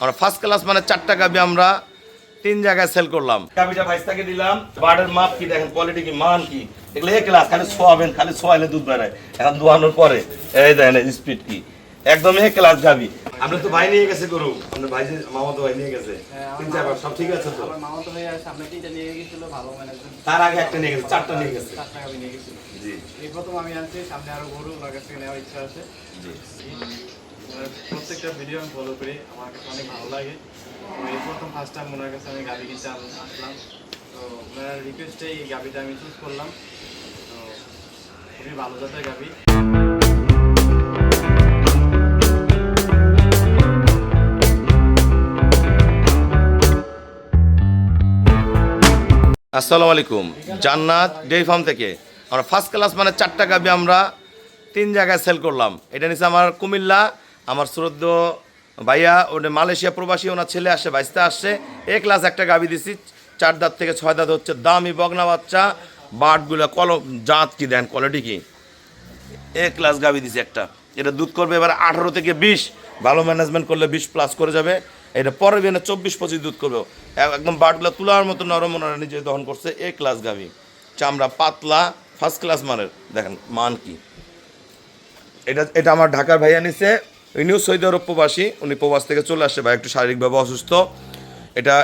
আমরা first class মানে 4টা গাভী আমরা 3 জায়গায় সেল করলাম। গাভীটা ভাইস্তাকে দিলাম, বার্ডের মাপ কি দেখেন, কোয়ালিটি কি, মান কি, এগুলো এ ক্লাস। খালি সোয়াবেন, খালি সোয়াইলে দুধ বেড়ায়। এখন দোয়ানোর পরে এই দেখেন স্পিড কি, একদম এ ক্লাস গাভী। আপনি তো ভাই নিয়ে গেছে গরু, আপনার ভাই যে মামাতো ভাই নিয়ে গেছে, 3-4 সব ঠিক আছে তো? আমার মামাতো ভাই সামনে 3টা নিয়ে গিয়েছিল, ভালো ম্যানেজমেন্ট। তার আগে একটা নিয়ে গেছে, 4টা নিয়ে গেছে। 4টা গাভী নিয়ে গেছিল। জি এই প্রথম আমি আনছি, সামনে আরো গরু ওনার কাছ থেকে নেওয়ার ইচ্ছা আছে। জি। প্রত্যেকটা ভিডিও আমি ফলো করি, আমার কাছে অনেক ভালো লাগে। এই প্রথম ফার্স্ট টাইম ওনার কাছে আমি গাভী কিনতে আসলাম, তো ওনার রিকোয়েস্টে এই গাভীটা আমি চুজ করলাম। তো খুবই ভালো জাতের গাভী। আসসালামু আলাইকুম, জান্নাত ডেইরি ফার্ম থেকে আমরা ফার্স্ট ক্লাস মানে 4টা গাভী আমরা 3 জায়গায় সেল করলাম। এটা নিচ্ছে আমার কুমিল্লা, আমার শ্রদ্ধ ভাইয়া, ওটা মালয়েশিয়া প্রবাসী, ওনার ছেলে আসে, বাইসতে আসছে। এ ক্লাস একটা গাভী দিছি, 4 দাঁত থেকে 6 দাঁত হচ্ছে, দামি বগনা বাচ্চা, বাটগুলো কলম জাত কি দেন, কোয়ালিটি কি, এ ক্লাস গাভী দিছি একটা। এটা দুধ করবে এবার 18 থেকে 20, ভালো ম্যানেজমেন্ট করলে 20+ করে যাবে। এটা পরে বিয়ে 24-25 দুধ করবে, একদম বাটগুলো তুলার মতো নরম, ওনারা নিজে দহন করছে। এ ক্লাস গাভী, চামড়া পাতলা, ফার্স্ট ক্লাস মানের, দেখেন মান কি। এটা আমার ঢাকার ভাইয়া নিছে, নিউ সৌদি আরব প্রবাসী, উনি প্রবাস থেকে চলে আসছে, ভাই একটু শারীরিকভাবে অসুস্থ।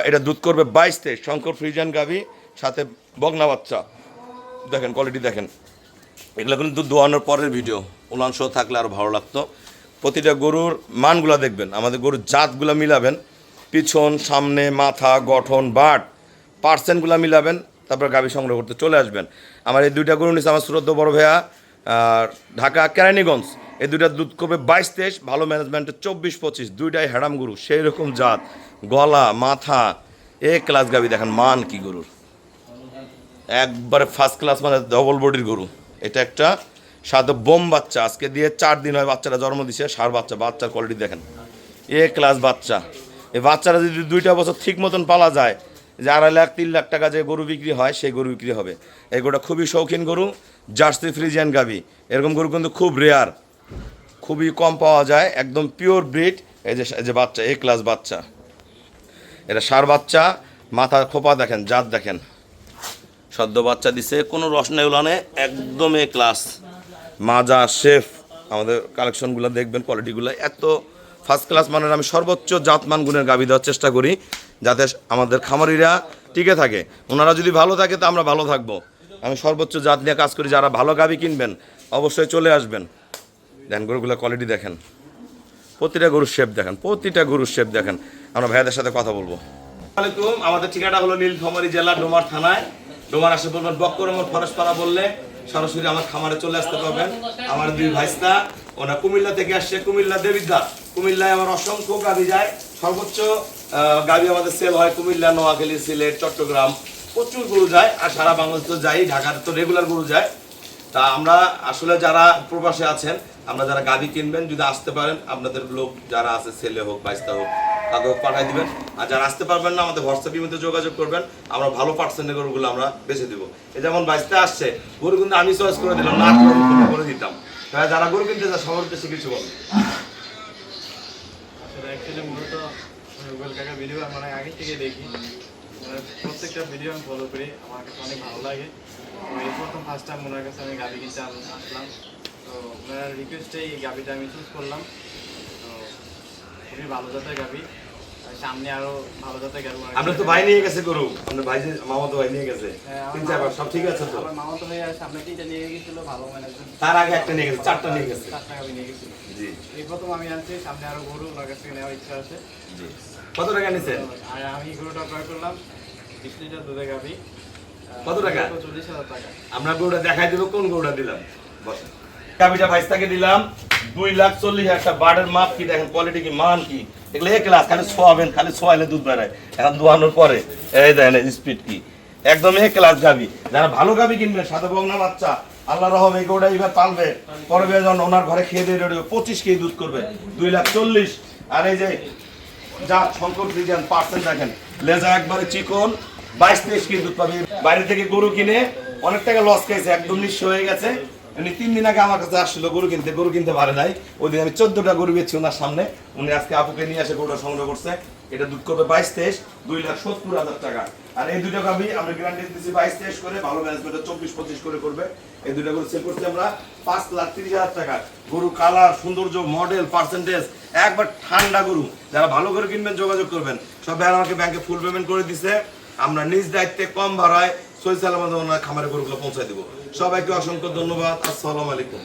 এটা দুধ করবে 22-23, শঙ্কর ফ্রিজিয়ান গাভী, সাথে বগনা বাচ্চা, দেখেন কোয়ালিটি দেখেন। এগুলো কিন্তু দুধ দোয়ানোর পরের ভিডিও, উলান শো থাকলে আরও ভালো লাগতো। প্রতিটা গরুর মানগুলো দেখবেন, আমাদের গরুর জাতগুলো মিলাবেন, পিছন সামনে মাথা গঠন বাট পার্সেন্টগুলো মিলাবেন, তারপর গাভী সংগ্রহ করতে চলে আসবেন। আমার এই 2টা গরু নিচ্ছে আমার শ্রদ্ধ বড় ভাইয়া, ঢাকা কেরানীগঞ্জ। এই 2টা দুধ করবে 22-23, ভালো ম্যানেজমেন্টে 24-25, 2টাই হ্যাডাম গরু, সেই রকম জাত, গলা মাথা এ ক্লাস গাভী, দেখেন মান কি গরুর, একবারে ফার্স্ট ক্লাস মানে ডবল বডির গরু। এটা একটা সাথে বোম বাচ্চা, আজকে দিয়ে 4 দিন হয় বাচ্চাটা জন্ম দিছে, সার বাচ্চা, বাচ্চার কোয়ালিটি দেখেন এ ক্লাস বাচ্চা। এই বাচ্চারা যদি 2টা বছর ঠিক মতন পালা যায়, যে 2.5 লাখ 3 লাখ টাকা যে গরু বিক্রি হয়, সেই গরু বিক্রি হবে। এই গরুটা খুবই শৌখিন গরু, জার্সি ফ্রিজিয়ান গাভী। এরকম গরু কিন্তু খুব রেয়ার, খুবই কম পাওয়া যায়, একদম পিওর ব্রিড। এই যে বাচ্চা, এ ক্লাস বাচ্চা, এটা সার বাচ্চা, মাথা খোপা দেখেন, জাত দেখেন, সদ্য বাচ্চা দিছে, কোনো রস নেই উলানে, একদম এ ক্লাস মাজা শেফ। আমাদের কালেকশনগুলো দেখবেন, কোয়ালিটিগুলো এত ফার্স্ট ক্লাস মানের। আমি সর্বোচ্চ জাতমান গুণের গাভী দেওয়ার চেষ্টা করি, যাতে আমাদের খামারিরা টিকে থাকে। ওনারা যদি ভালো থাকে তো আমরা ভালো থাকবো। আমি সর্বোচ্চ জাত নিয়ে কাজ করি। যারা ভালো গাভী কিনবেন অবশ্যই চলে আসবেন। দেখেন গরুগুলো কোয়ালিটি দেখেন, প্রতিটা গরুর শেপ দেখেন, প্রতিটা গরুর শেপ দেখেন। আমরা ভাইয়াদের সাথে কথা বলবো। আসসালামাইকুম, আমাদের ঠিকানা হলো নীলফামারী জেলা ডোমার থানায়। ডোমার আসে বলবেন বক্করমোড় ফরেশপাড়া বললে সরাসরি আমার খামারে চলে আসতে পারবেন। আমার 2 ভাইস্তা, ওরা কুমিল্লা থেকে আসছে, কুমিল্লা দেবিদ্যা। কুমিল্লায় আমার অসংখ্য গাভী যায়, সর্বোচ্চ গাভী আমাদের সেল হয় কুমিল্লা, নোয়াখালী, সিলেট, চট্টগ্রাম, প্রচুর গরু যায়। আর সারা বাংলাদেশ তো যাই, ঢাকার তো রেগুলার গরু যায়। তা আমরা আসলে যারা প্রবাসে আছেন, আমরা যারা গাভী কিনবেন, যদি আসতে পারেন, আপনাদের লোক যারা আছে, ছেলে হোক বাইস্তা হোক, তাকে পাঠিয়ে দিবেন। আর যারা আসতে পারবেন না, আমাদের হোয়াটসঅ্যাপের মধ্যে যোগাযোগ করবেন, আমরা ভালো পার্সেন্টের গরুগুলো আমরা বেছে দেবো। এই যেমন বাইস্তা আসছে, গরু কিন্তু আমি চয়েস করে দিলাম না, করে দিতাম। তাই যারা গরু কিনতে যায় সবার উদ্দেশ্যে কিছু বল। আসলে অ্যাকচুয়ালি মূলত রুবেল কাকার ভিডিও আমি আগে থেকে দেখি, প্রত্যেকটা ভিডিও আমি ফলো করি, আমার কাছে অনেক ভালো লাগে। এই প্রথম ফার্স্ট টাইম ওনার কাছে আমি গাভী কিনতে আসলাম, তো ওনার রিকোয়েস্টে এই গাভীটা আমি চুজ করলাম। তো খুবই ভালো জাতের গাভী, সামনে আরো ভালো জাতের গাভী। আপনার তো ভাই নিয়ে গেছে গরু, আপনার ভাই যে মামাতো ভাই নিয়ে গেছে, 3-4 সব ঠিক আছে তো? আমার মামাতো ভাই সামনে 3টা নিয়ে গিয়েছিল, ভালো ম্যানেজমেন্ট। তার আগে একটা নিয়ে গেছে, 4টা নিয়ে গেছে। 4টা গাভী নিয়ে গেছিল। জি এই প্রথম আমি আনছি, সামনে আরো গরু ওনার কাছ থেকে নেওয়ার ইচ্ছা আছে। জি। কত টাকা নিছেন? আর আমি গরুটা ক্রয় করলাম 20 লিটার দুধের গাভী। কত টাকা? 40,000 টাকা। আমরা গরুটা দেখাই দেবো, কোন গরুটা দিলাম। বসেন। গাভীটা ভাইস্তাকে দিলাম 2,40,000 একটা, বার্ডের মাপ কি দেখেন, কোয়ালিটি কি, মান কি, এগুলো এ ক্লাস। খালি সোয়াবেন, খালি সোয়াইলে দুধ বেড়ায়। এখন দোয়ানোর পরে এই দেখেন স্পিড কি, একদম এ ক্লাস গাভী। যারা ভালো গাভী কিনবেন, সাথে বগনা বাচ্চা, আল্লাহ রহম এই গরুটা এবার পালবে, পরে যখন ওনার ঘরে খেয়ে দিয়ে রেডি 25 কেজি দুধ করবে, 2,40,000। আর এই যে যা শঙ্কর ফ্রিজিয়ান পার্সেন্ট দেখেন, লেজা একবারে চিকন, 22-23 কেজি দুধ পাবে। বাইরে থেকে গরু কিনে অনেক টাকা লস খাইছে, একদম নিঃস্ব হয়ে গেছে। উনি 3 দিন আগে আমার কাছে আসছিল গরু কিনতে পারে নাই। ওই দিন আমি 14টা গরু বেচছি ওনার সামনে। উনি আজকে আপুকে নিয়ে এসে গরুটা সংগ্রহ করছে। এটা দুধ করবে 22-23, 2,70,000 টাকা। আর এই দুইটা গাভী আমরা গ্যারান্টি দিচ্ছি 22-23 করে, ভালো ম্যানেজমেন্টে 24-25 করে করবে। এই দুইটা গরু সেল করছি আমরা 5,30,000 টাকা। গরু কালার, সৌন্দর্য, মডেল, পার্সেন্টেজ একবার ঠান্ডা গরু। যারা ভালো করে কিনবেন যোগাযোগ করবেন। সব ভাই আমাকে ব্যাংকে ফুল পেমেন্ট করে দিছে। আমরা নিজ দায়িত্বে কম ভাড়ায় সহি সালামত খামারে গরুগুলো পৌঁছায় দিব। সবাইকে অসংখ্য ধন্যবাদ। আসসালামু আলাইকুম।